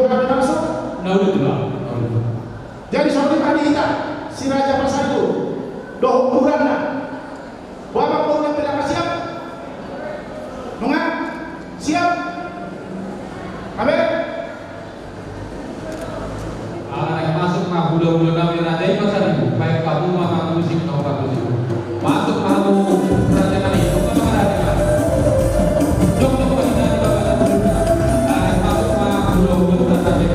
kami masuk. Naudzubillah. Jadi seperti tadi kita, si Raja Pasar itu, dohurana, bapak punya tidak siap, siap, amin. Anak masuk mah bulan-bulan kami Raja Pasar itu, baik kamu mah musik atau apa itu. Masuk kamu Raja kami itu apa Raja? Jom pada bapak. Masuk mah bulan-bulan Raja.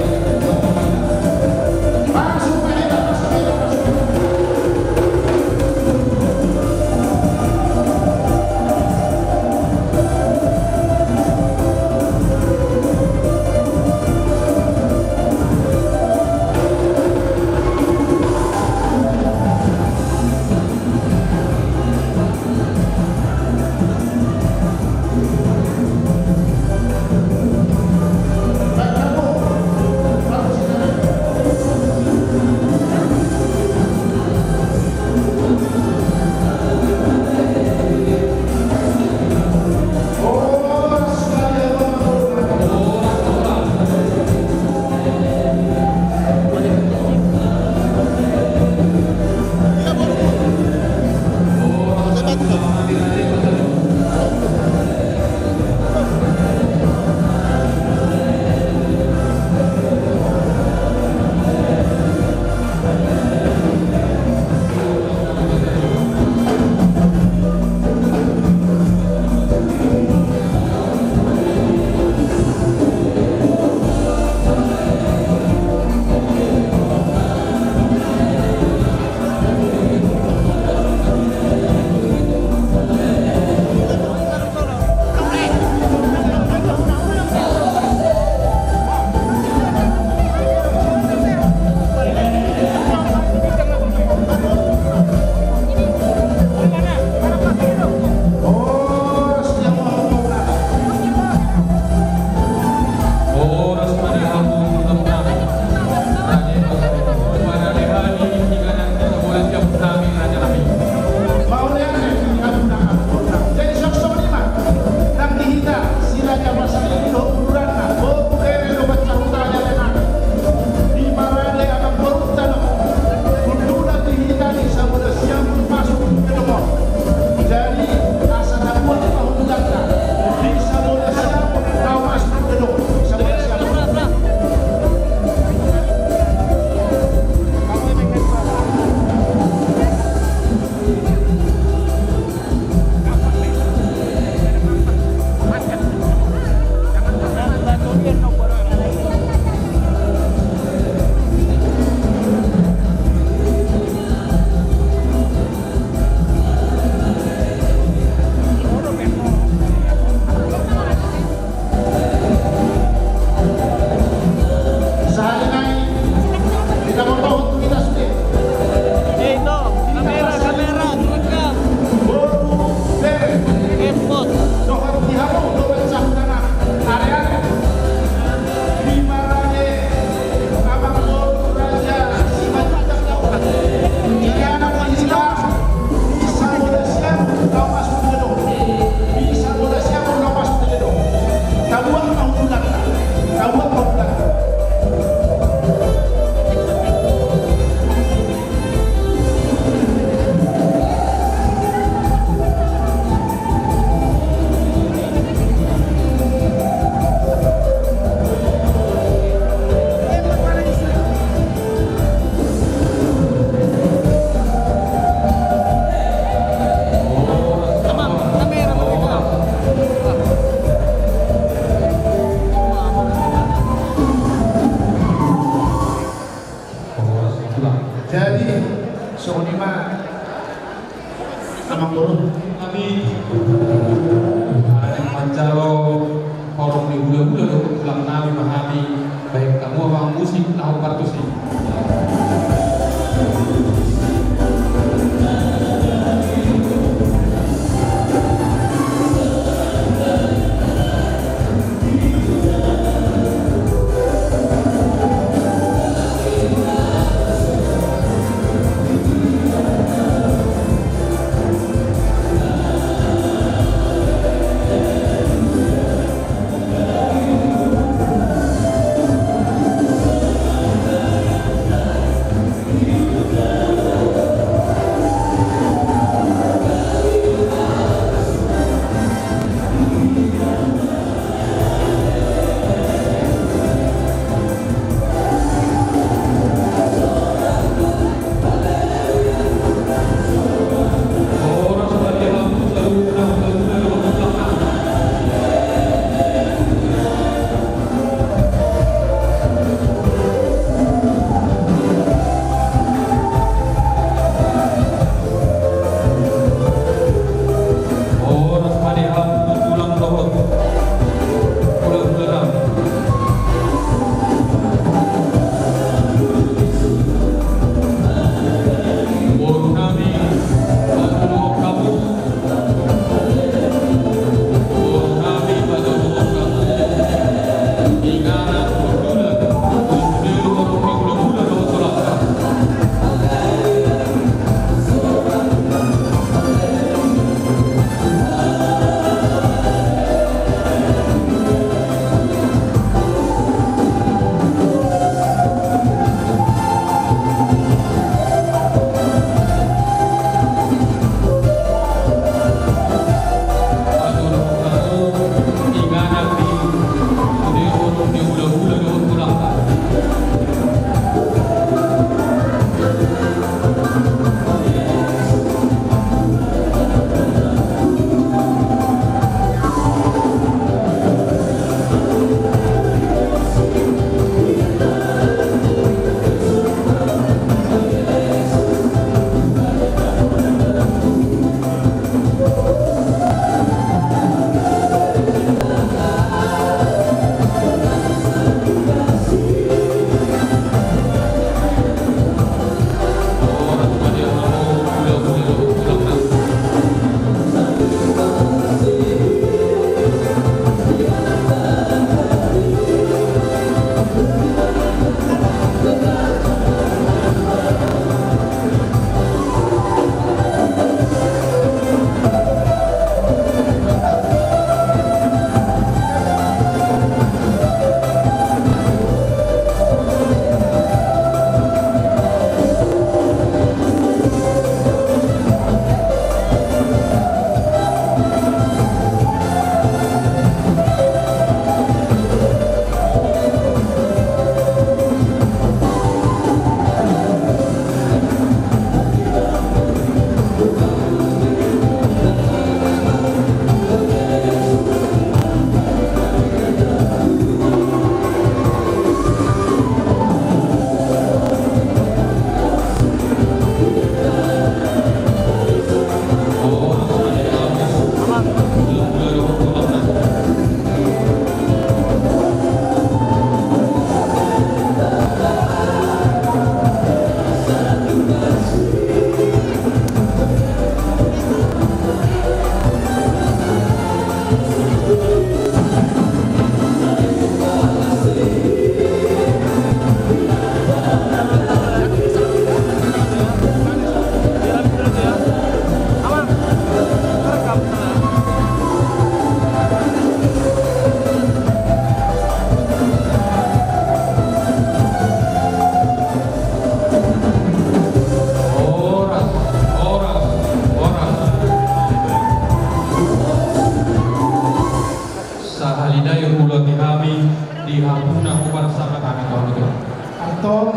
Atau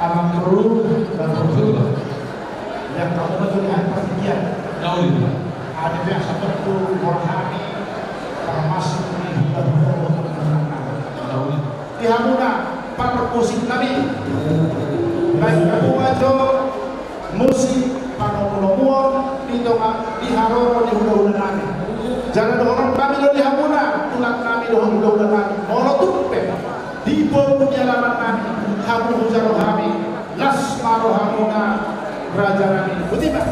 alam kru dan yang kamu melihat pergian ada yang seperti rohani termasuk di di hamuna para musik nabi baik kamu aja musik panomulomuon di haroro di hula-hula nabi jangan orang kami di hamuna tulang kami di hula-hula nabi molotupe di bawah jalanan kami hamu jaro kami las marohamuna raja kami butiba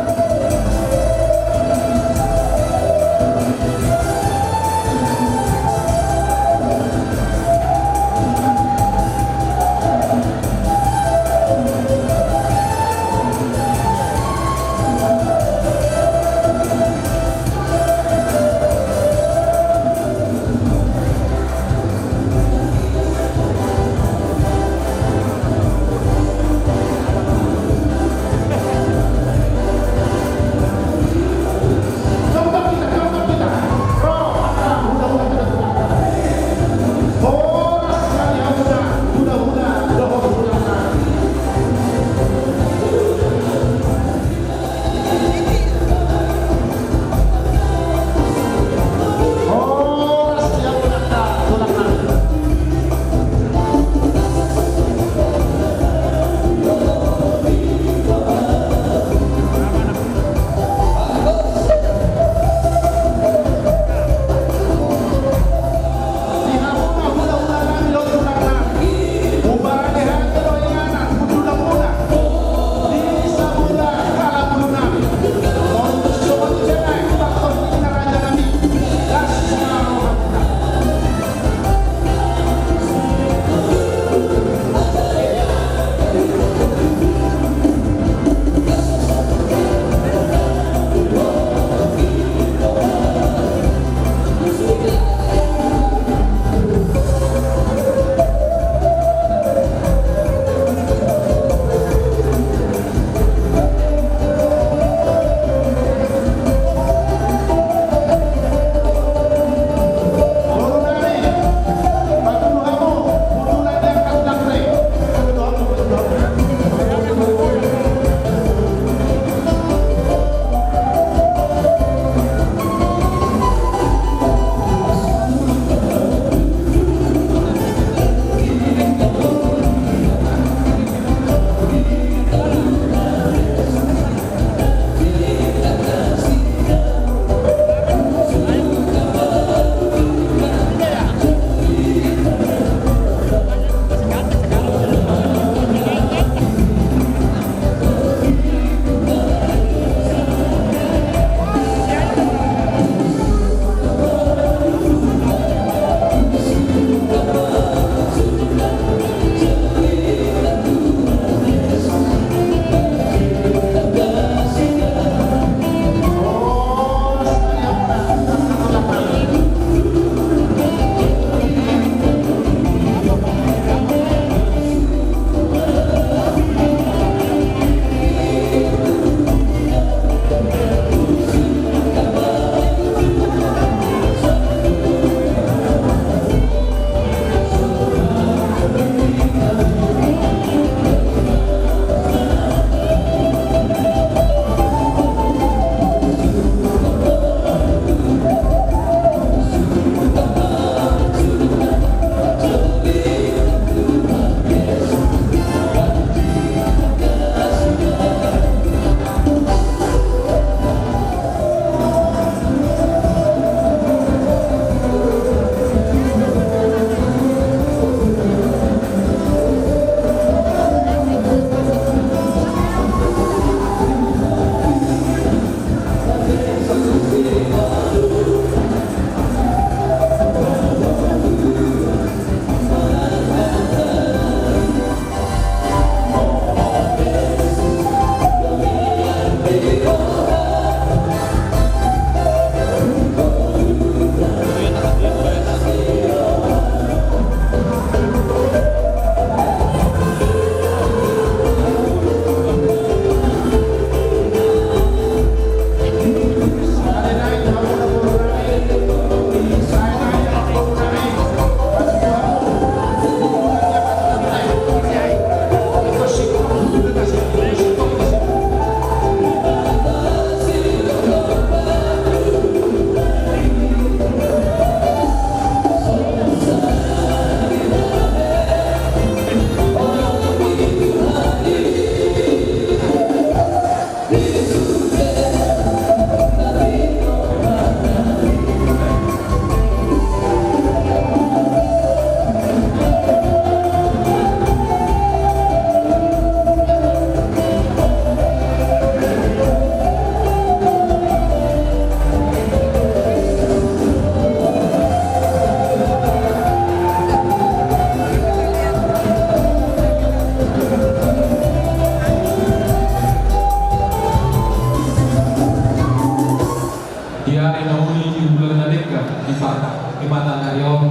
menuju bulan Nadeka di mata Naryong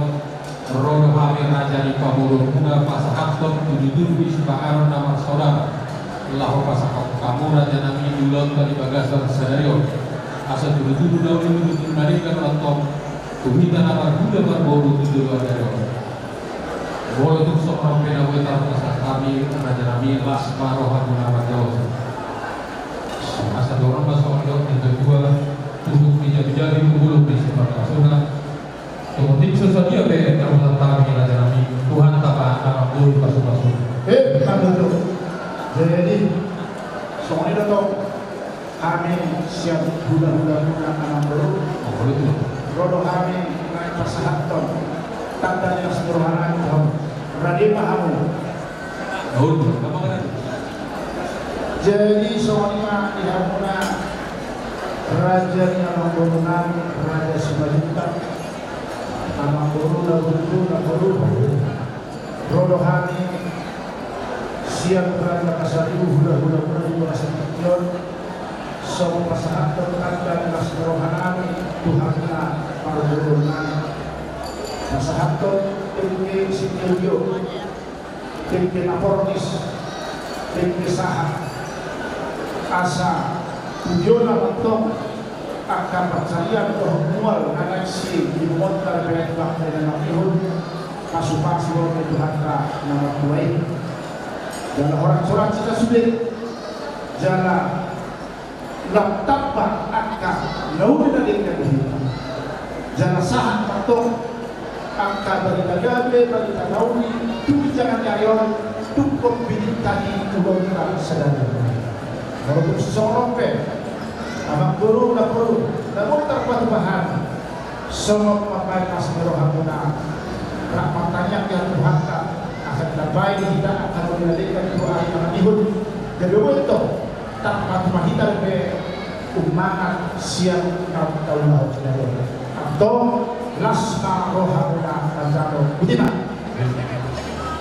Rodo Hamir Raja di Pamulun Bunga Pasahapton tujuh di Sibakaron nama saudara Lahu Pasahap kamu Raja Nami Dulon dari Bagasan Senario asa tujuh daun menuju Nadeka nonton Tuhita nama Buddha Barboru tujuh Nario boleh untuk seorang penawetan pasah kami Raja Nami Lasma Rohan nama Jauh asa dorong masuk orang yang kedua untuk menjadi menggulung di Sibakaron Sunnah Tuhan sesuatu apa yang terlalu kami Raja Nami Tuhan tak akan bulu pasuk-pasuk. Bukan betul. Jadi soalnya itu kami siap bulan-bulan anak baru. Rodo kami naik pasahaton. Tanda yang sederhana itu. Radhi pahamu. Apa kan? Jadi soalnya dihamuna Raja yang membangun Raja Sibajuta. Nama guru, Rodo Hani siap Raja Kasaribu hula-hula di bahasa Kion semua pasangan terkandang nas rohanami Tuhanna para guru nani pasangan tinggi sinilio tinggi napornis tinggi saha asa tujuan untuk akan percaya bahwa mual anak si dimontar dengan waktu dan ihun pasu-pasu oleh Tuhan nama kuai jalan orang surat kita sudah jalan laptapak akan naudi dari kita jalan sahat patok akan bagi tagabe bagi tagauni tuh jangan nyayon tuh bidik tadi tuh kita sedang walaupun seseorang abang guru nak perlu, namun terbuat bahan semua pemakai kasih rohamuna nak matanya yang Tuhan akan terbaik tidak akan menjadikan doa yang ihun jadi itu tanpa mahita be umangat siang tahu atau lasma rohamuna kajaro budiman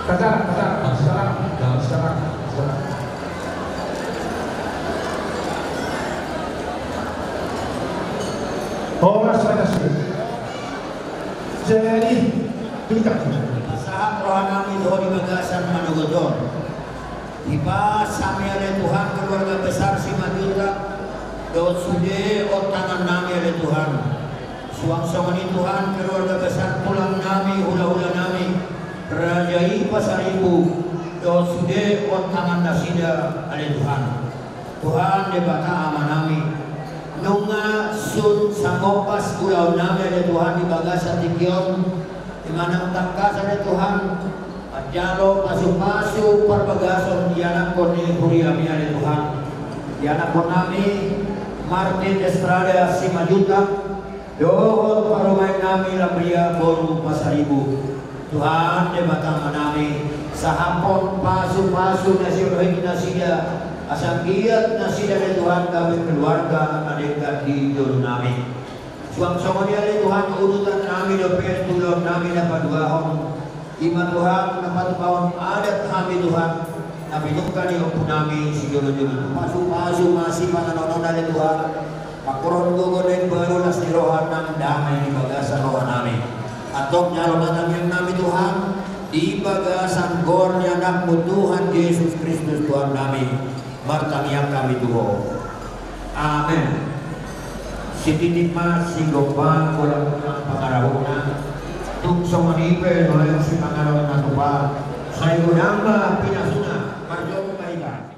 kajaro sekarang orang saya sudah jadi tidak saat rohanami doa di Bagasan Manugodon tiba sami oleh Tuhan keluarga besar Simajuta doa sude otangan nami oleh Tuhan suang-suangani Tuhan keluarga besar pulang nami hula-hula nami Rajai Pasaribu doa sude otangan nasida oleh Tuhan Tuhan debata amanami nunga sun samopas pulau nami oleh Tuhan di Bagasan Tikion di mana tangkas oleh Tuhan jalo pasu-pasu perbagasan di anak koni kuriami oleh Tuhan di anak konami Martin Estrada Simajuta dohot parumai nami Labria Boru Pasaribu Tuhan de batang nami sahapon pasu-pasu nasirohi nasida asal giat nasida dari Tuhan kami keluarga adekat di jodoh nami suang-suang dia dari Tuhan urutan nami dopet tulor nami dapat dua hong ima Tuhan dapat bawang adat kami Tuhan tapi nuka di opu nami si jodoh-jodoh pasu-pasu masih pananonon dari Tuhan pakuron gogo dan baru nasi rohan nang damai di Bagasan rohan nami atau nyalonan yang nami Tuhan di Bagasan gornya anakmu Tuhan Yesus Kristus Tuhan nami martamiak kami Tuhan amin si titik mas si gopang kulang-kulang pangarahuna tuk somanipe nolang si pangarahuna tupa saya gudamba pinasuna marjong kaitan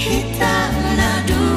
Kita na dua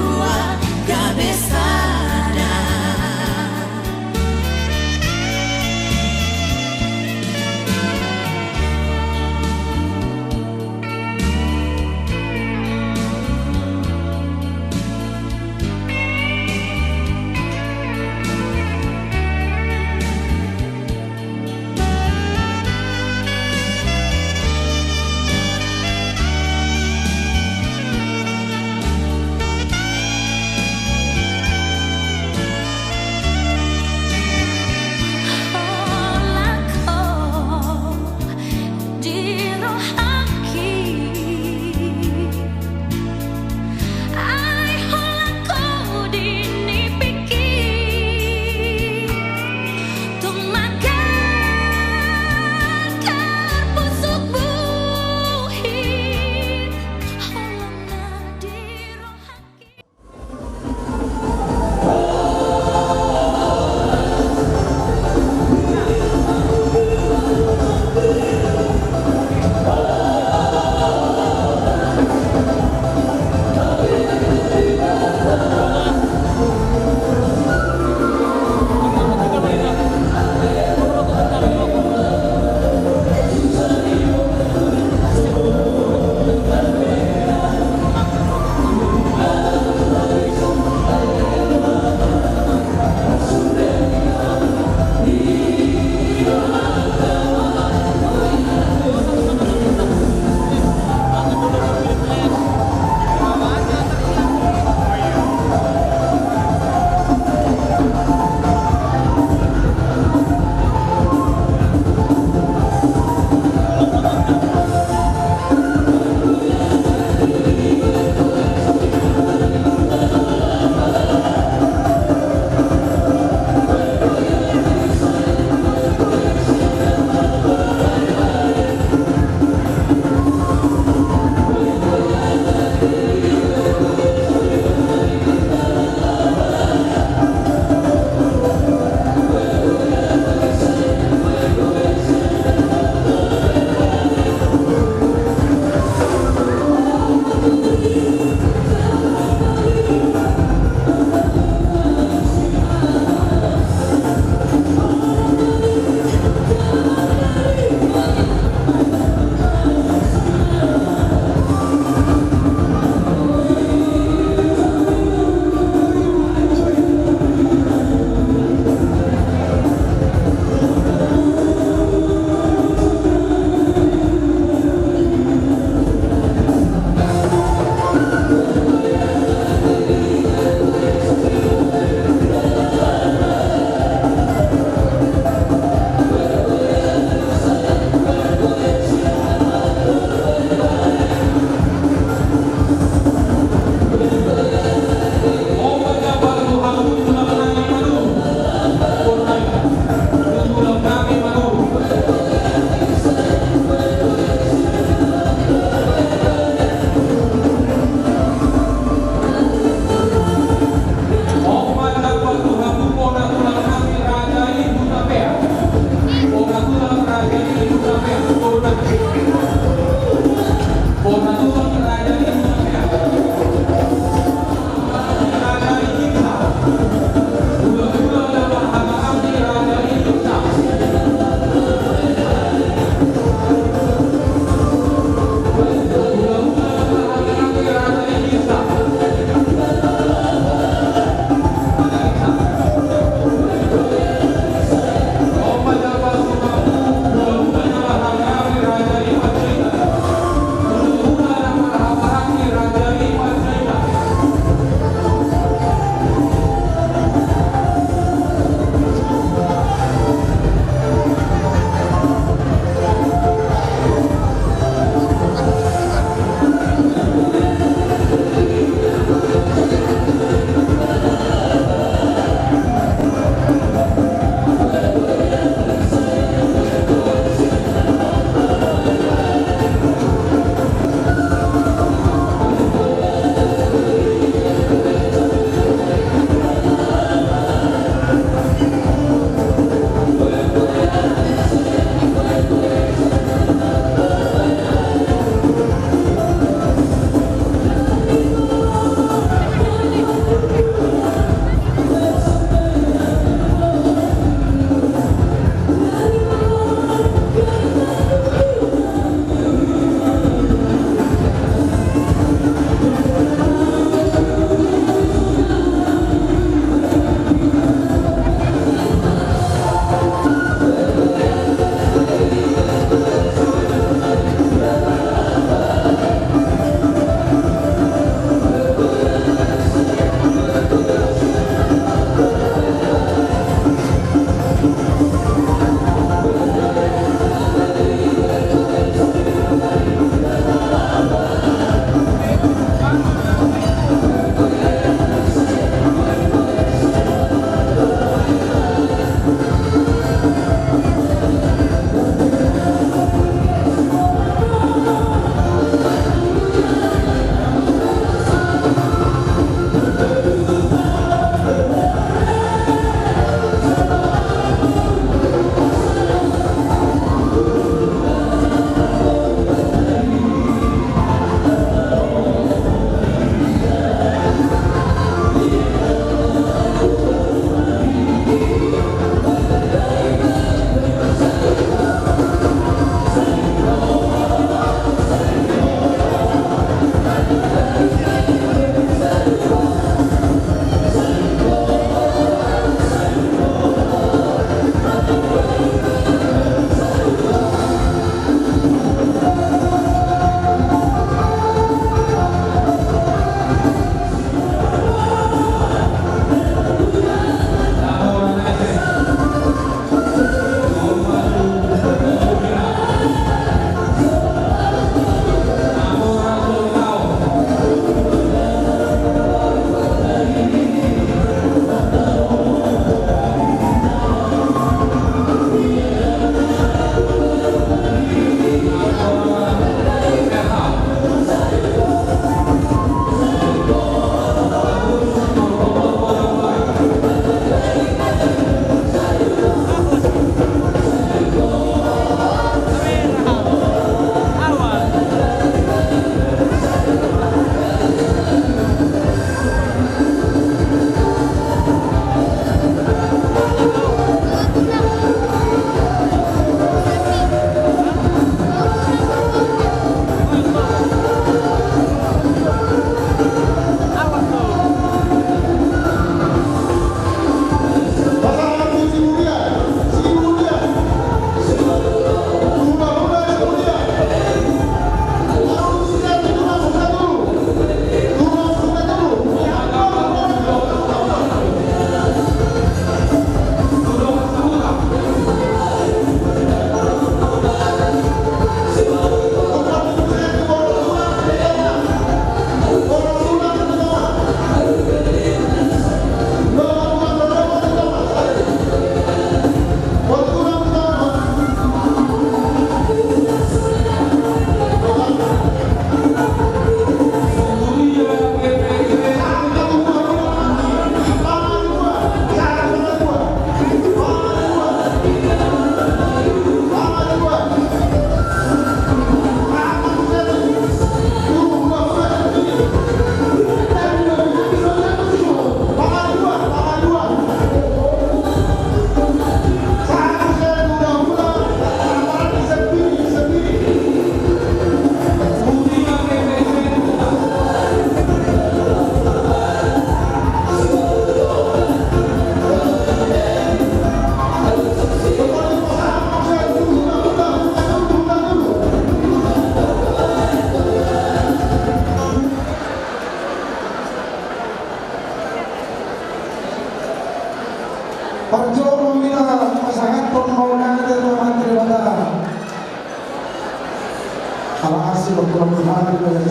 Al-Asir Al-Quran Al-Quran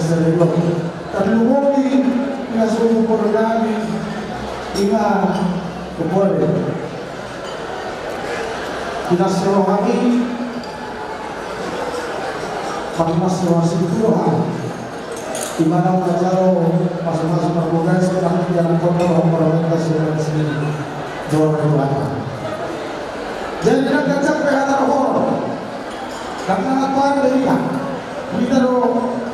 dan lumuri ina sumu porogami ina kepole ina serohami pada serohasi Tuhan di mana mengajar masing-masing perbuatan sedang jalan kontrol orang sendiri jual Tuhan. Jadi nak kacak perhatian orang karena Tuhan berikan kita do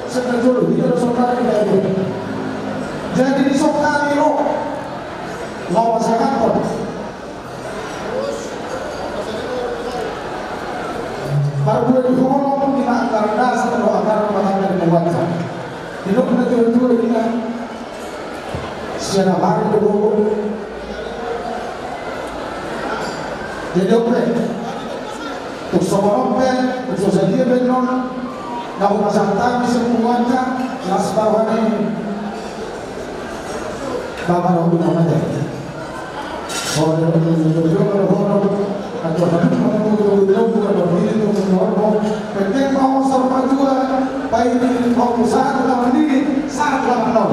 sekarang kita do sekarang kita. Jadi di sekarang lo lawan sekarang. Baru boleh dihukum kita agar dasar lo agar rumah tangga dibuatkan. Di lo kita jual kita siapa hari dihukum. Jadi oke, untuk soborompe, untuk sedia benon, nak pasang tali semuanya, nas bawah ini, bapak nak buat apa jadi? Soalnya itu juga orang atau orang itu bukan begitu orang, penting mau sama juga, baik ini mau usaha dalam ini, sangat dalam.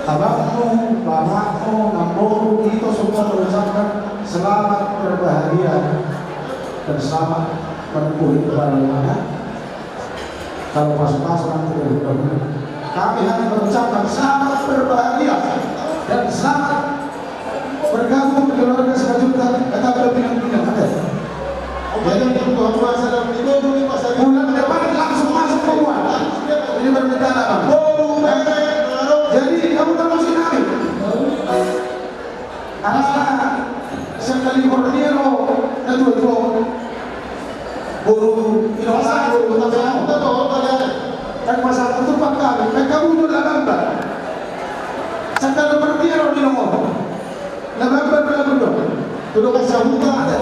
Abangmu, bapakmu, namboru itu semua mengucapkan selamat berbahagia dan selamat menempuh hidup bahagia. Kalau pas-pas nanti berhubungan, kami hanya mengucapkan selamat berbahagia dan selamat bergabung di keluarga selanjutnya. Kita berpindah-pindah ada. Jadi bulan depan langsung masuk semua. Ini berbeda apa? Jadi kamu termasuk nabi. Karena sekali berdiri dan dua guru inovasi guru dan masa itu pakai kamu sudah lambat. Sekali berdiri di nomor lambat berlalu duduk sambutan ada.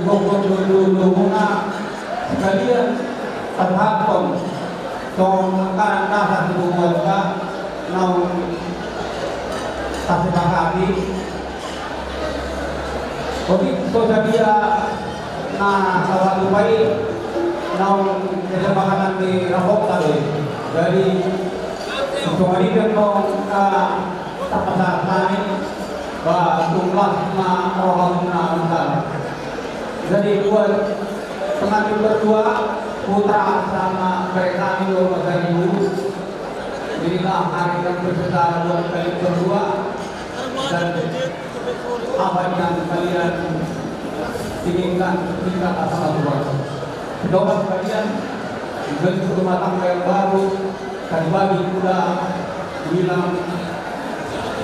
dulu muna sekalian terhapon tong kanan nasa hubungan ka nang kasepakati. Jadi so dia na sawatu pai nang kesepakatan di rapok tadi. Jadi kemarin kan nong tapasar kami bahwa jumlah na orang na. Jadi buat pengantin berdua putra sama mereka ini dari dulu. Inilah hari yang berbesar buat kalian berdua dan apa yang kalian inginkan kita sama Tuhan. Doa kalian bentuk rumah tangga yang baru dan bagi pula bilang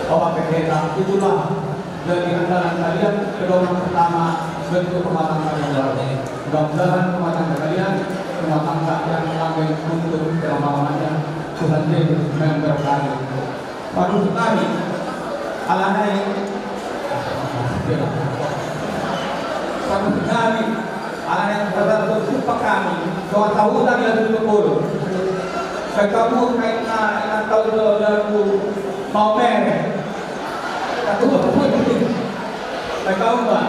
bahwa PKK itulah dari andalan kalian. Kedua pertama bentuk rumah tangga yang baru. Mudah-mudahan rumah tangga kalian rumah tangga yang langgeng untuk selama-lamanya. Tuhan Yesus memberkati. Baru sekali alanai baru sekali alanai bersumpah kami bahwa tahunan yang bersyukur kamu kaitan tahu saudaraku mau merek aku pun kamu mbak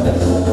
This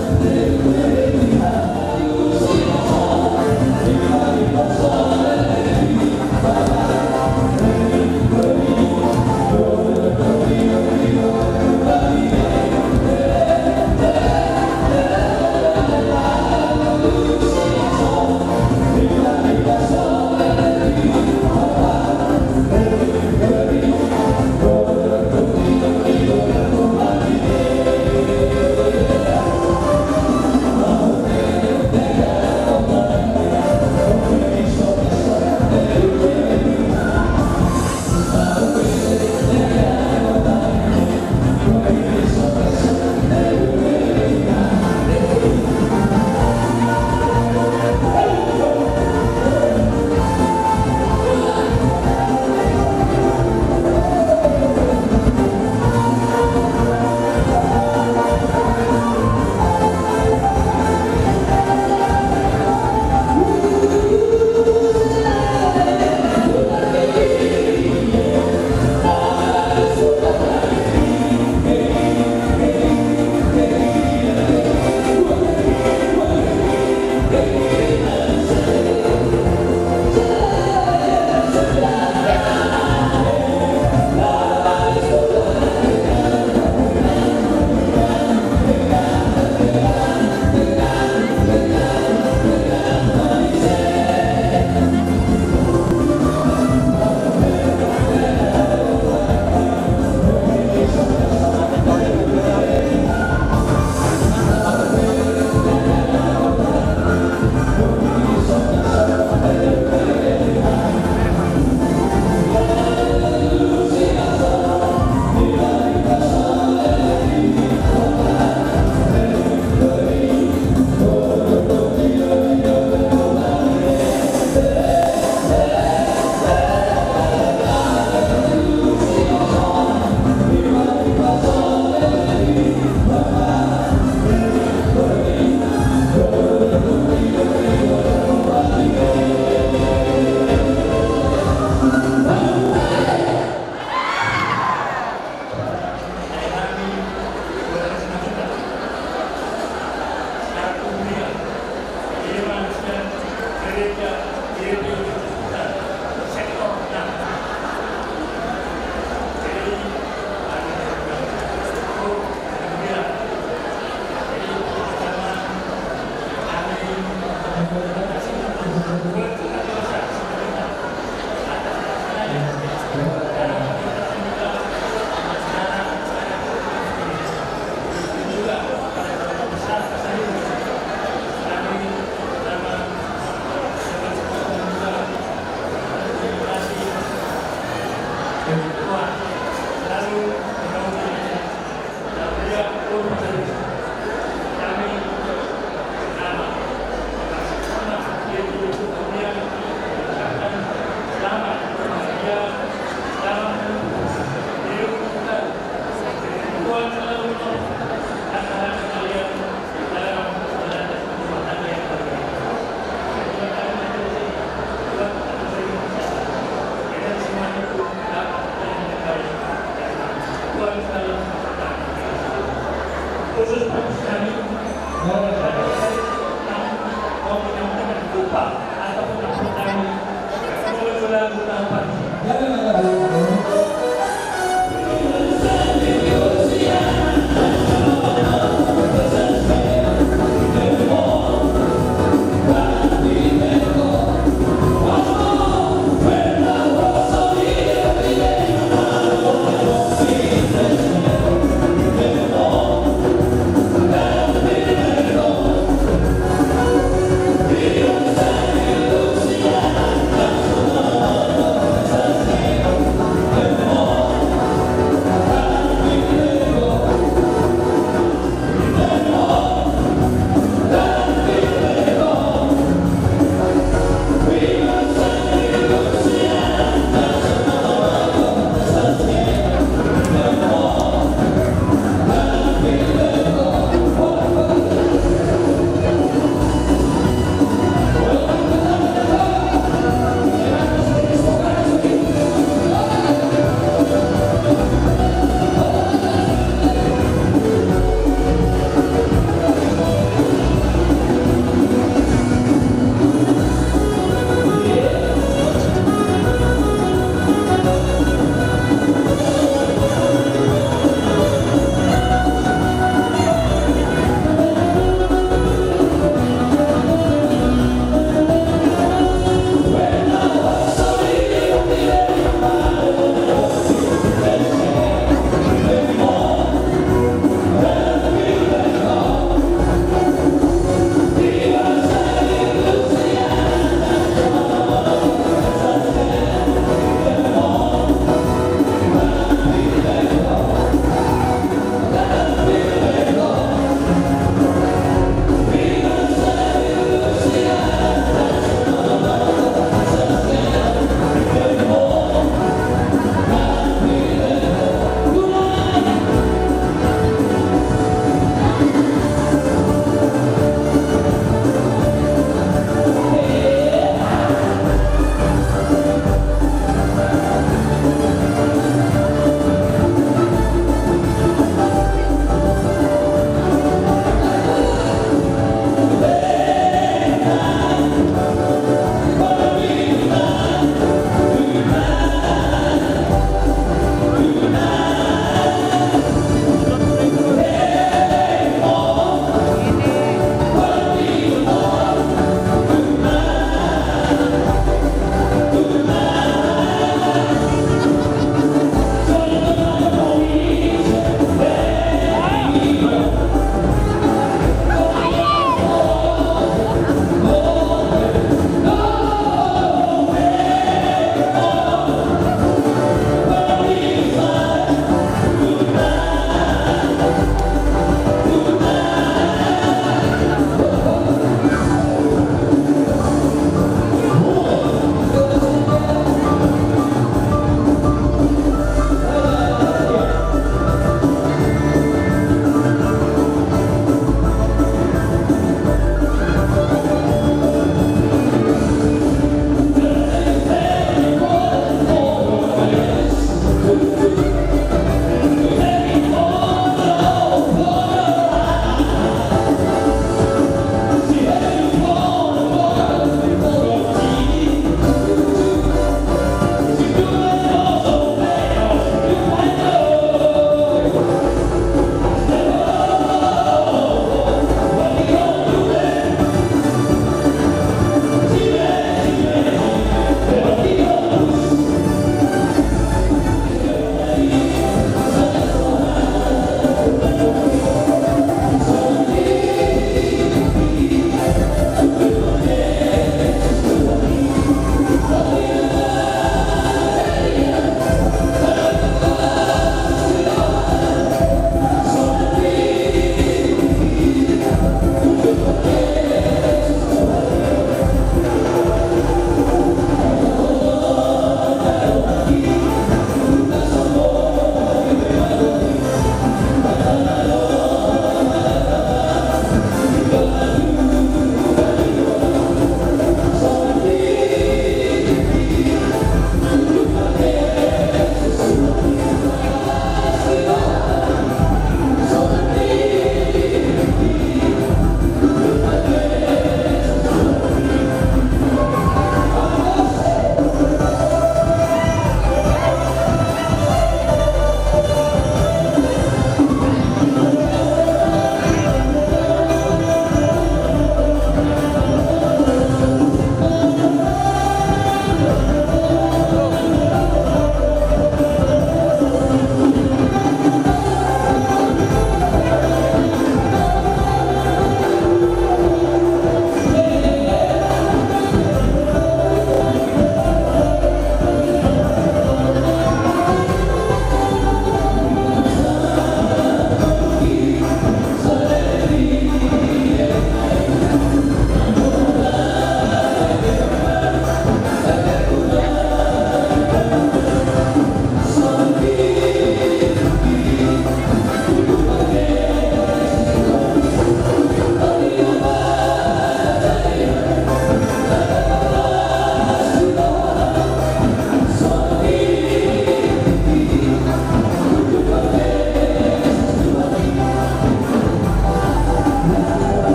Dios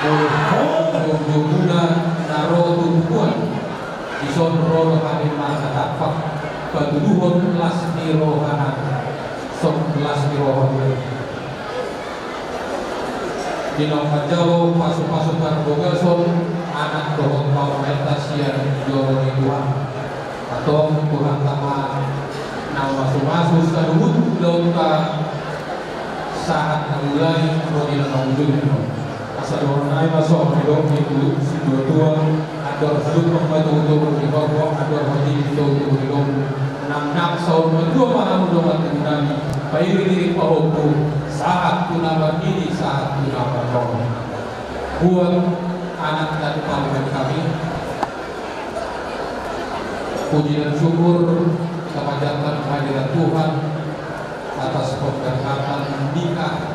Muna naro tumpuan ison roro kami mata dapat paduduhon las di rohana sok las di rohana di nomor jauh pasuk-pasukan bogason anak dohon pamalitas yang joro di Tuhan atau Tuhan tama nama masuk-masuk saduhut lauta saat mulai rodina nongdun Saudara masuk hidup itu dua tua ador hidup membantu untuk hidup ador hati itu untuk hidup nak saudara dua malam dua tengah bayi diri pahoku saat tunaban ini saat tunaban roh buat anak dan pamangan kami puji dan syukur kepanjatan kehadiran Tuhan atas pemberkatan nikah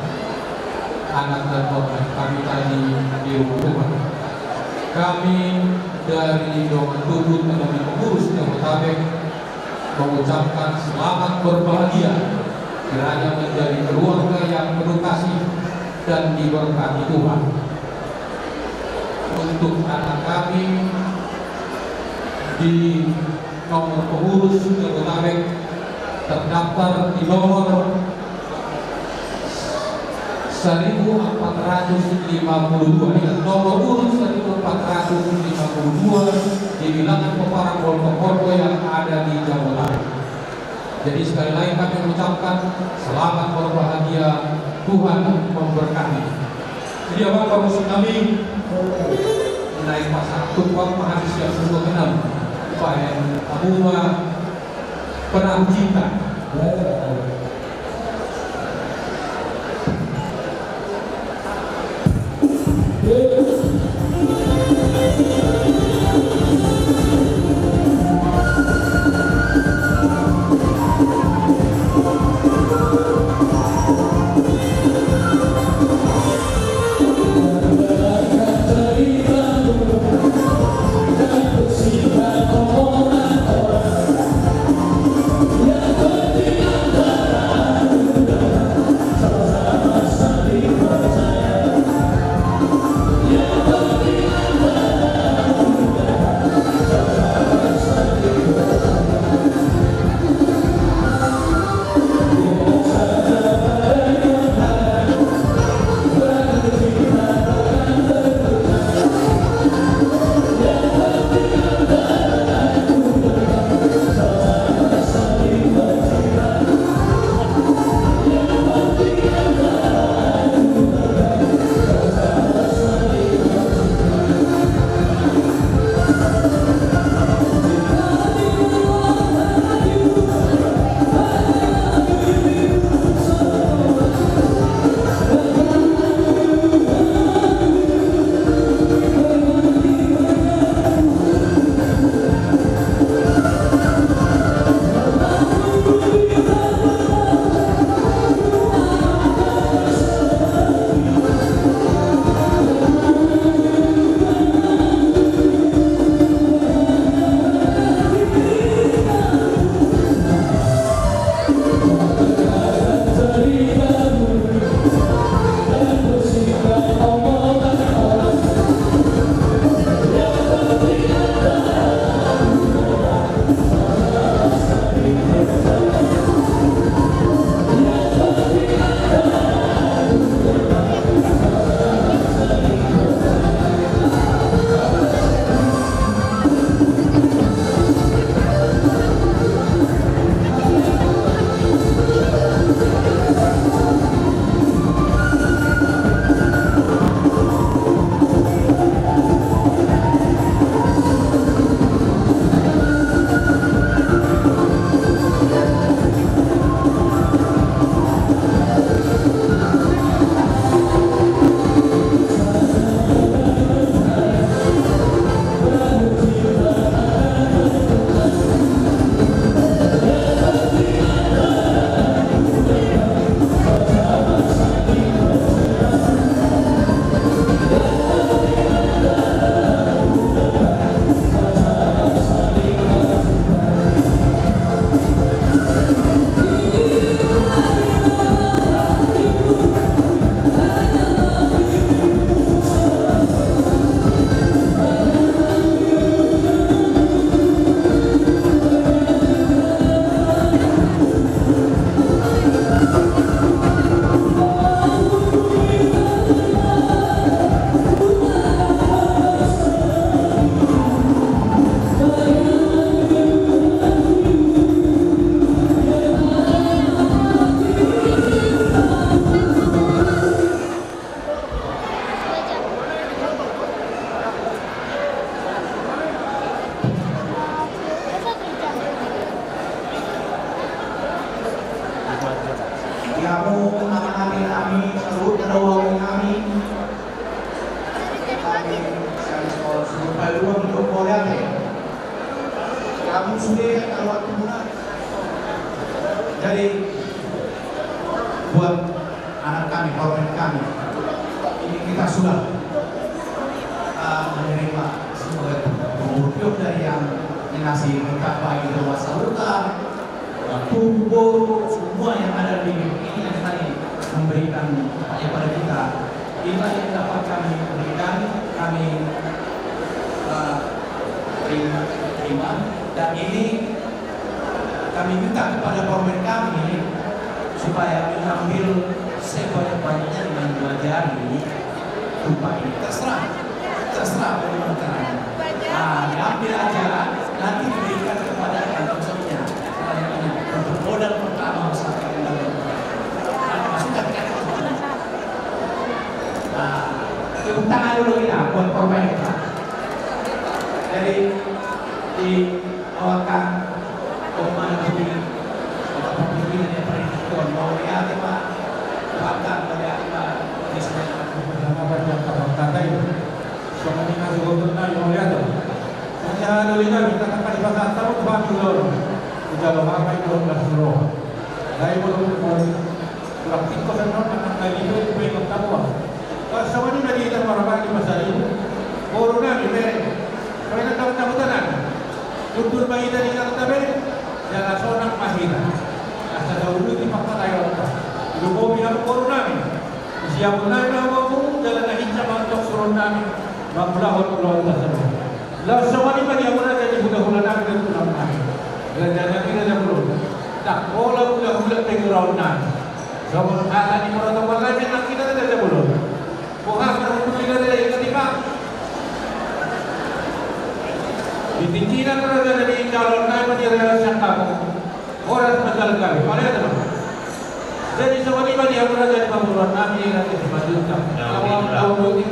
anak dan pamangan kami tadi di rumah. Kami dari Dongan Tubut menemui pengurus Jabodetabek mengucapkan selamat berbahagia kiranya menjadi keluarga yang penuh kasih dan diberkati Tuhan. Untuk anak kami di nomor pengurus Jabodetabek terdaftar di nomor 1452 nomor urut 1452 di bilangan peparang Polko yang ada di Jabodetabek. Jadi sekali lagi kami mengucapkan selamat berbahagia, Tuhan memberkati. Jadi apa musim kami naik pasar tumpang mahasiswa yang semua kenal Pak Abuma pernah cinta. Yeah. kami sekolah supaya luang untuk kuliah kamu sendiri kalau waktu mula. Jadi buat anak kami, korban kami, ini kita sudah menerima sebagai pengurup dari yang ngasih kita baik itu masalah kubur semua yang ada di ini yang tadi memberikan kepada kita. Inilah yang dapat kami berikan, kami terima, dan ini kami minta kepada korban kami supaya mengambil sebanyak-banyaknya dengan belajar ini rupa ini terserah bagaimana caranya. Diambil aja, nanti diberikan kepada kantong semuanya untuk modal pertama usaha kalian. Maksudnya tepuk tangan dulu kita buat korban kita. Jadi diawakan Omar Budi pimpinan yang paling mau lihat Pak bahkan pada di sana bersama banyak kata itu semua ngasih gotong yang lihat saya dulu kita akan di pasar tahu tuh dulu udah lo apa itu dulu dari belum praktik kosan akan kali itu pengen tahu sama ini lagi kita marah di pasar itu corona ni mereka tahu tanan tutur bayi dari kata jangan sonang mahina asal dulu di pakar ayo lu mau bilang corona ni siapa nak mau jalan hijab untuk suruh nami maklahul Allah tersebut. Lalu semua ini bagi yang jadi budak-budak nami dan tulang nami. Belajar kita dah belum. Tak boleh budak-budak pengurau nami. Semua alat ini orang tua lain nak kita dah belum. Bukan untuk kita dah yang ketiga. Di tinggian berada di calon nami menjadi sangkamu. Orang betul kali. Mana ada? Jadi semua ini bagi yang berada di pemburuan nami nanti dimajukan. Awal ini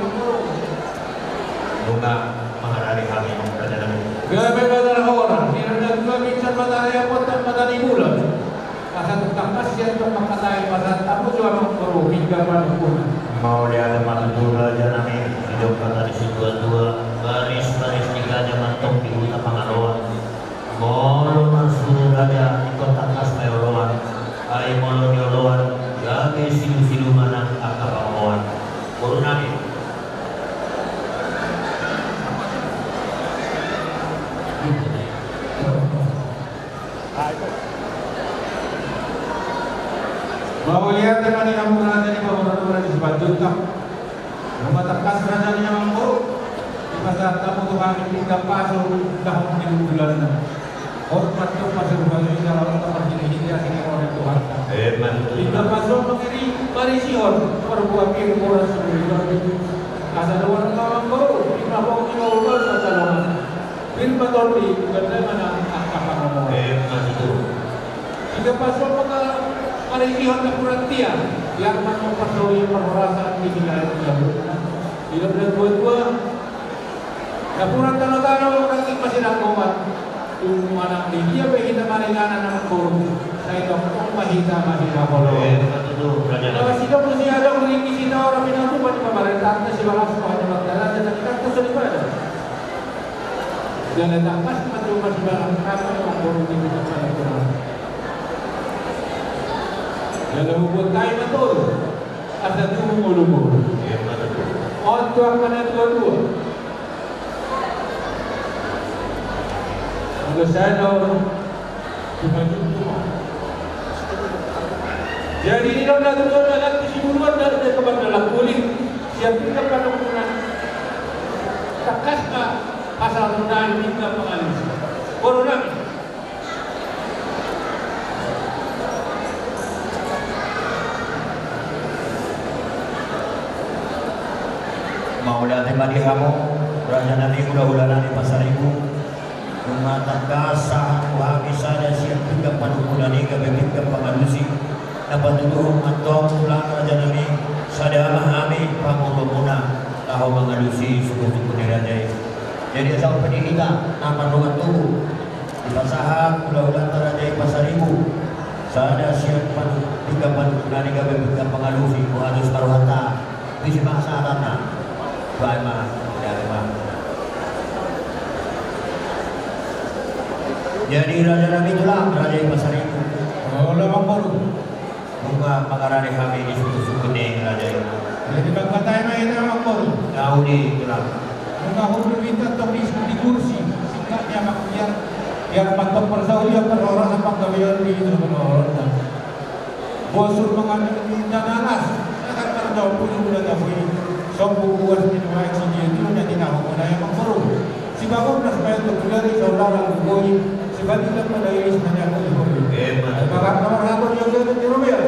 bunga menghadiri kami menghadiri kebebasan orang tidak juga bisa matahari potong matahari bulan masa tentang masih untuk mengkatai masa tamu juga mengkorup hingga manapun mau lihat teman dulu aja nami hidup kata di situ dua baris tiga zaman tok di utama Pangaloan mau masuk aja ikut atas mayoroan ay mau dioloan gage silu mana akabamoan kurunami mau lihat teman yang berada di bawah di Sebanjuta mematakan kerajaan yang mampu di pasar tamu Tuhan hingga pasal tahun di bulan hormat itu pasal bagi dalam tempat ini oleh Tuhan hingga pasal mengirim parisior perbuat orang sendiri asal orang mampu hingga bawah di bawah sasaran film betul di bagaimana apa hingga pasal Parisihan keperhatian yang memperoleh perhorasan di wilayah tersebut. Di dalam dua-dua, kepuran tanah-tanah orang yang masih dakwat. Mana dia bagi maringanan nama korum. Saya doktor masih dakwat. Kalau siapa mesti ada orang di sini orang minat tu pada pemerintah si balas pada magdala dan kita tu sudah ada. Jangan dapat macam balas apa yang korum di dalam. Dalam buat kain betul, ada tu mulu-mulu. Orang tua mana dua-dua. Kalau saya tahu, cuma jumpa. Jadi ini dah dalam kesimpulan dari kepada dalam kulit. Siap kita pada penggunaan. Takkah asal rendah hingga pengalis. Corona. Maulah tema di kamu Raja Nabi mudah-mudahan di pasar ibu Mematangkan sahat Wahakisa dan siap juga panukunan ini Kebebik pengalusi Dapat tutup mantong pulang Raja Nabi Sada mahami pangumumuna Tahu mengalusi suku-suku nirajai Jadi asal pendidikan Nama dengan tubuh Di pasahan mudah-mudahan terajai pasar ibu Sada siap panukunan ini Kebebik pengalusi Muhalus paruhata Bisi masa tanah Baik, Jadi raja nabi itulah raja pasar itu. Wala mangkoro. Bunga pangarani kami di suku kuning raja itu. Jadi pagkatay na ina mangkoro. Tahu di itulah. Mga hulur minta tok di kursi. Singkat niya makuyan. Yang matok persauli ang perora sa pagkabiyan dito sa perora. Bosur mga nananas. Nakakar daw po yung ulan na po yung bukas minuwa yung sinyo na tinawag mo na yung mangkoro. Si Bagong nasmayan ito tulari sa ularang bukoy. Si Badilang padayilis na niya po yung bukoy. Makakamarahabon yung gano'n ni Romel.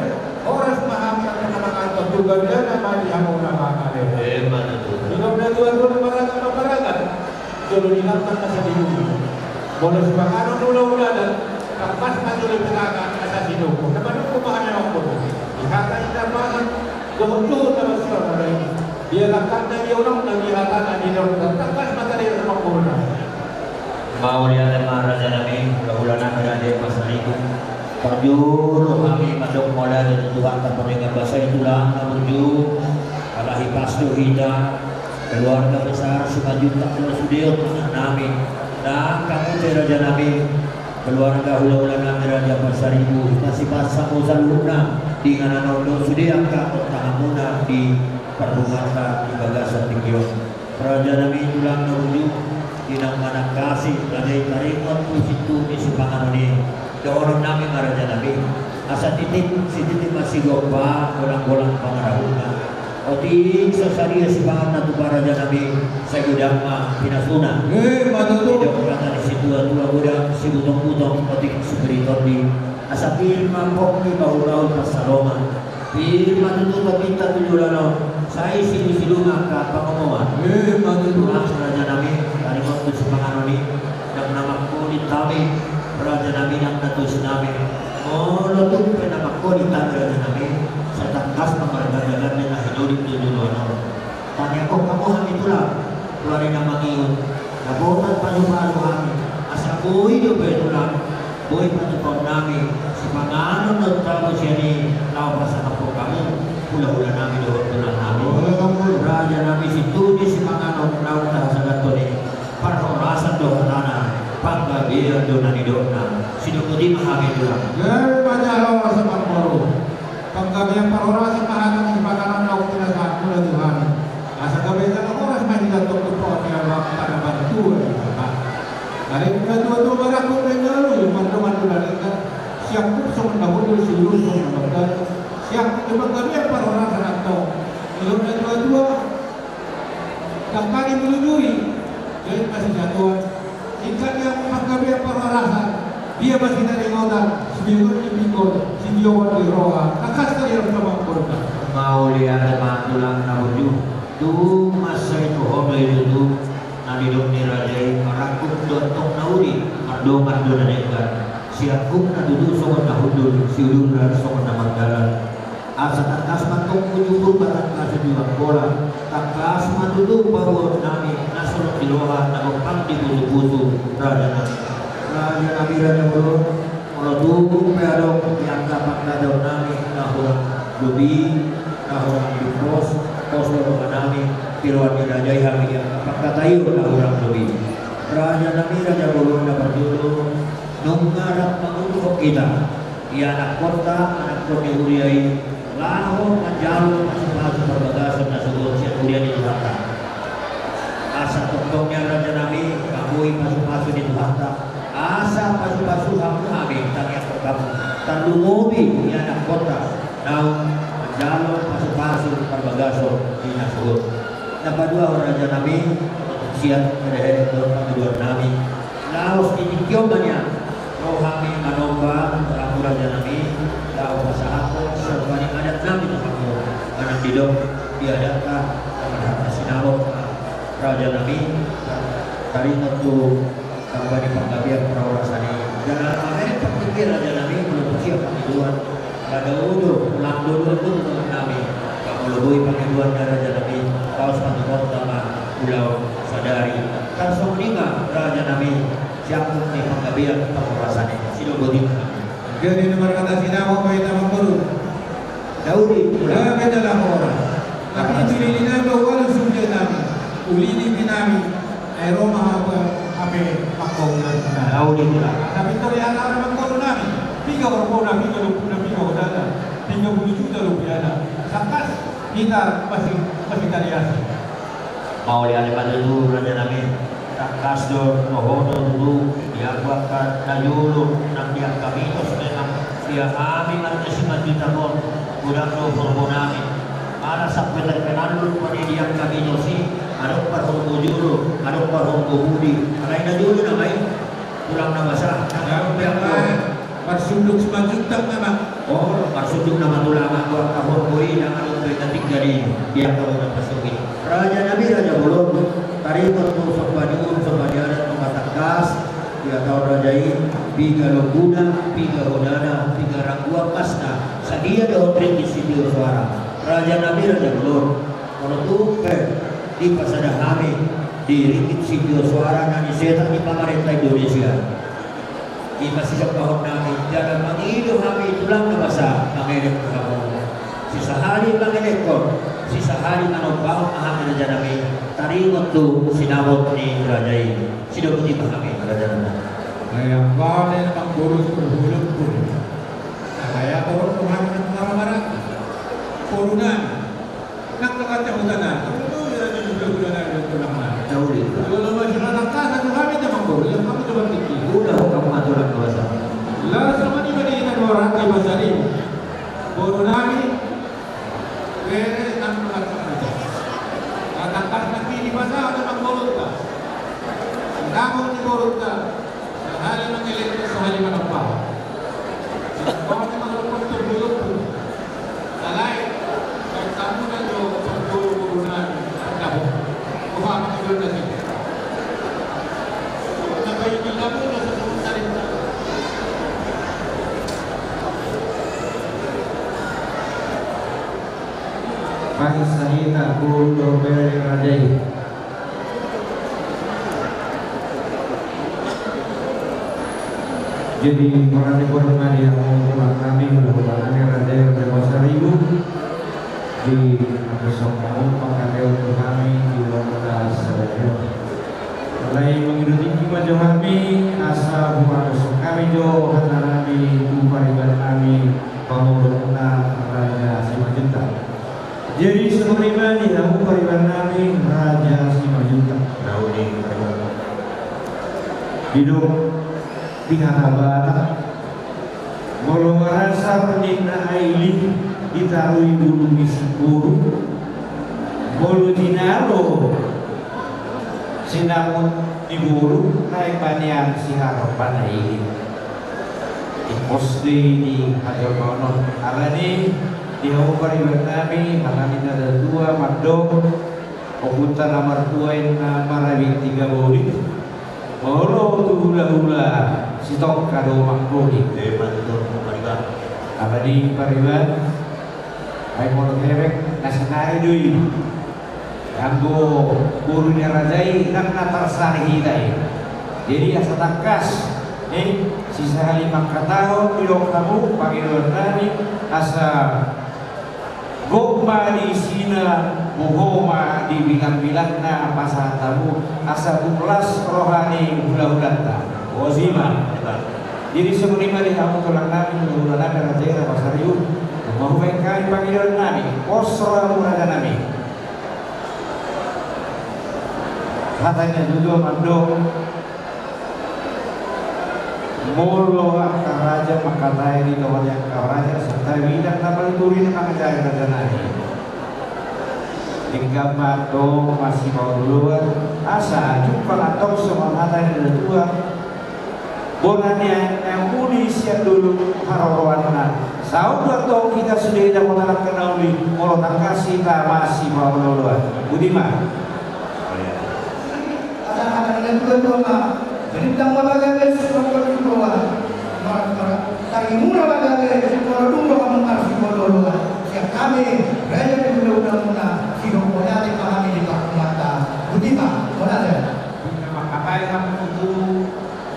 Oras mahamang na naman pagdugan niya na malihangaw na makakali. Inom na tuwan ng paragat. Tulungan na sa dinubi. Mula sa pagkano nula-ulanan, kapag matuloy pinaka sa sinuko. Naman ko kami ang po. Ihatan na naman, tuhod-tuhod naman siya na rin. Dia lakukan dari orang dan ihatan na dinong. Tapos matali sa mga puna. Maulian nama raja nabi, keulanan raja pasar itu. Perjuru kami madok mola dan Tuhan terperingat bahasa itulah menuju alahi pastu kita keluarga besar Simajuta Sudio Nami dan kamu raja nabi keluarga hula-hula nami raja pasar ibu masih pasang uzaluna dengan anondo Sudio kakot tahamuna di perhumatan di bagasan tinggion raja nabi itulah menuju tinang mana kasih ladai tarimon pusitu di supanganoni orang namin raja nabi asa titik si titik masih gopa golang-golang pangarahuna o titik sa sariya si pangan na tupa raja nabi sa gudang pinasuna Matuto. tidak kata di situ dua gudang si butong-butong o titik superior di asa firma pokni bahulaw pasaroma firma tutup pinta tululano saya silu-silunga ka pangomoan Matuto. raja nabi tarimon tu si panganoni dan nama kulit kami raja nabi yang natus nabi molotuk penamakko di tanah raja nabi sa tangkas pangaragan na hinulit duluano tanya ko kamuhan itulah keluarin na mangiyon nabotan panuhalo kami asa buhay do itulah buhay panupaw namin si panganon na tabo siya ni lawas sa kapo kamu hula-hula namin doon tulang namin raja nabi si Tudi si panganon naunta sa gato ni parhorasan do katana pagbabiyan doon na nidok na sinukudi mahamid doon. Gaya panyalaw sa pangkoro. Paggabi ang parora sa mahanang si pagkanang na tinasahan mo na Tuhan. Asa gabi ka ng oras may nilatok ko po ang pinagawa para bantuan. Dari kita dua-dua barang ko na nalo yung manduman doon na siyang kusong na hulul si Lusong na magdal. Siyang paggabi ang parora sa nato. Ilong na dua-dua nagkari mulunuri. Gaya masih jatuhan. Jika dia paggabi ang pararasan, dia masih naringodan, sibigod ibigod, sibiyawan di roha, nakasta rin sa mga kurta. Maulian at matulang na uju, tu masa itu honoy itu nalidok ni Rajay, marakuk dontong na uli, mardoman doon na negar, siakuk na dudu songon na hudul, siudul na songon na magdalan. Asa takas matong ujubu batang kasa diwang bola, takas matudu bawa nami nasunod di roha, nagopang di butu-butu, raja nabi raja bulu molodu peadong yang dapat kadau nami nahurang lubi nahurang bipos pos doa nami piruan raja kami yang dapat katayu nahurang lubi raja nabi raja bulu dapat dulu nunggarap mengutuk kita ia anak kota anak kota uriai lahor menjalur masuk perbagasan nasubur siap uriai di Tuhan asa tokongnya raja nabi kabui masuk di Tuhan asa pasu-pasu kami tanya kamu tandungobi di anak kota naung menjalur pasu-pasu perbagaso di nasubur dapat dua raja nabi siap kedehe kedua nabi laos dinikyomannya rohami manomba aku raja nabi lau pasahako serta adat nabi kamu anak didok diadakan pada sinabok raja nabi tadi tentu kembali penggabian perawasani jangan sampai terpikir raja nabi belum siap penghiduan ada udah pulang dulu itu untuk nabi kamu lebih penghiduan dari raja nabi kau sepatu pertama pulau sadari kan semuanya raja nabi siap untuk penggabian perawasani sido bodi Jadi nomor kata sinamo may tamang turun. Daudi pulang Kaya dalang oras. Tapi pinili namin walang sumya namin. Ulini namin ay Roma haba kami makong na. Lauli nila. Tapi terlihat ada makong nami. 3 orang na 3 dana. 30 juta rupiah na. Sakas kita masih taliasi. Mau lihat pada dulu raja namin. Takas do mohono dulu dia buatkan dayulu nang dia kami itu memang dia amin at simat juta mo. Kurang do hormonami. Para sa penanul pada dia kami itu si ano pa hong julu, ano pa hong budi. Alay na dulu na may kurang na basa. Parsunduk semajutang naman. Oh, parsunduk naman tulama buat kahon bui yang ano tatik dari dia kalau na pasukin. Raja Nabi Raja Bulog tari tentu sombanyun sombanyana mengatakas dia tahu rajai biga loguna biga hodana biga rangguang masna sadia daun trik di sini suara Raja Nabi Raja Bulog menutup di pasada kami di rikit sini suara dan disetan di pemerintah Indonesia di masih kahon kami jangan mengidu kami tulang na basa mengelek kamu sisa hari mengelek sisa hari manobang aham Raja Nabi taringot tu sinawot ni Raja ini sinubuti kami Raja Nabi Yang kau dan pengurus berhulung pun. Saya orang Tuhan yang marah-marah. Korunan. Nak kata hutana. Itu yang juga ada tulang mana. jauh di Kalau masyarakat satu kami tak mengurus. Yang kami coba fikir. udah kamu aturan kuasa Lah sama di mana orang di pasar ini. Korunani. Beres dan mengatakan. Katakan nanti di pasar ada mengurus. Kamu di mengurus. Sehari mengelik, sehari menopang. Kau memang lupa terbuluk pun. Alai, kamu dan jo perburunan kamu. Kau apa yang berarti? Kenapa ini kamu dah sebentar ini? Pagi sahita guru berbeda rajai. Jadi orang ekonomi yang mengumpulkan kami merupakan Raja Dewasa Ribu di besok mengumpulkan untuk kami di Lomba Seraya. Mulai menghidupi maju kami asa bukan besok kami jo hana kami upariban kami pengurusna Raja Simajuta. Jadi sebenarnya di dalam upariban kami Raja Simajuta. Daudi Hidup di Harabata Walau merasa peningna aili ditarui bulu misipuru Bolu dinaro sinamun diburu naik panian si harapan aili di posdi di Hajokono arani di Hawukariban nami halani ada 2 madong Okutan nomor 2 yang marawin 3 bodi Molo tu hula-hula sitok kado makbuli Depan itu Pariban abadi pariban ay mono kebek nasanari dui anggo gurunya rajai nang natarsari hitai jadi asa takas sisa 5 tahun ilok kamu Panginoon nani asa gokma di sina buhoma di bilang-bilang na pasah tamu asa buklas rohani hula-hulanta wazima jadi sebenarnya di kamu tulang nami hula-hula nami rajai pasariu mahukai kami Panginoon nami posra murada nami katanya juga mandong molo akar raja makatai di kawan yang raja serta bidang nabal turi dengan jaya raja nani hingga mato masih mau duluan asa jumpa atau semangat dari dua bonannya yang unik siap dulu harawana saud atau kita sudah tidak mengalami kenauli molo tak kasih tak masih mau duluan Budiman ada dua Bintang mabagai sekolah dua, tari mula bagai sekolah dua kamu harus dua. Siap kami raja di undang muna, siapa boleh kami di pak mata. Budiman, boleh. Apa yang kamu untuk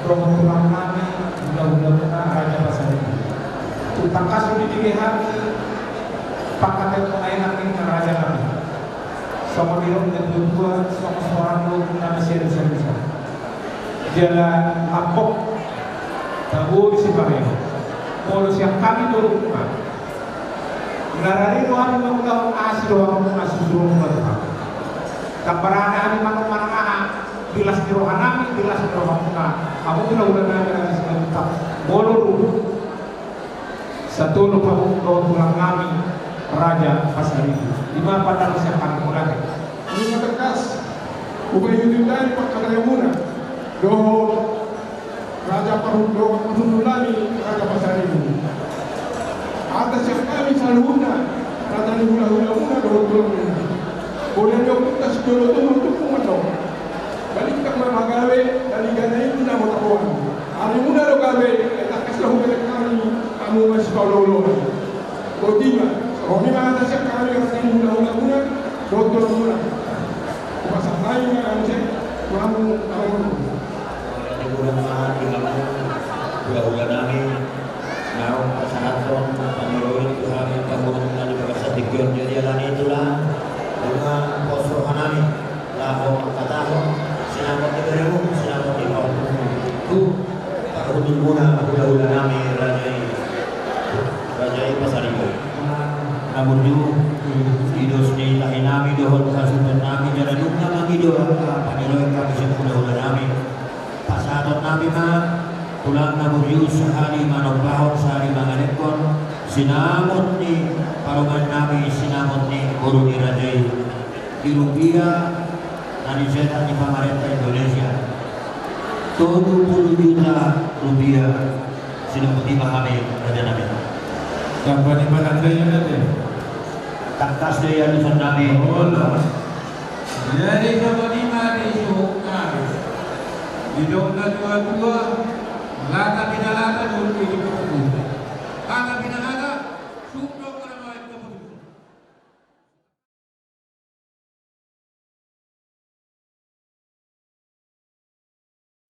program kami undang-undang raja pasar ini? Utang kasus di DGH pakai pengainan ke raja kami. Sama bilang dan berdua sama seorang lu kami serius. Jalan Apok Tabur Sibareo Polo siang kami turun Narari doang mengulang asiro asusuruh berapa kabarana ani manang bilas di rohanami bilas di rohamuna aku bila udah nami sebentar bolu satu lupa pulang kami Raja Pasar itu lima pada usia kami mulai Lima tegas, bukan itu dari Pak Kadayamuna. Do Raja Parundulani Raja Pasar ini. Atas yang kami saluna Raja di hula-hula do boleh kita sebelum itu untuk kumatong. Balik kita magawe dari gana itu nama tahuan. Hari muda do gawe kita kasih hubungan kami kamu masih kalau Kotinya, kami atas yang kami Raja di hula-hula dokter mula. Pasal lain yang cek kamu tahu. Bulan hula-hula nami Naung pasahaton pamiloy Tuhan kamu nani bagasa tigyon jadi alani itulah dengan posrohan nami laho katahon sinamot di berimu sinamot di bawah itu pakudun muna hula-hula nami rajai pasar itu namun juga hidup di tahi nami dohon kasutan nami jadi nungna mangido pamiloy kami hula-hula nami pasahaton nami mah tulang namun Yusuf hari manobahon sehari manganekon sinamot ni paruman nabi sinamot ni guru ni rajai di rupiah nani setan di pemerintah Indonesia 70 juta rupiah sinamot di pahami raja nabi Kapan di mana saya nanti? takkas daya nusan nabi Jadi sebenarnya di Sukar, hidupnya dua-dua, lata tidak lata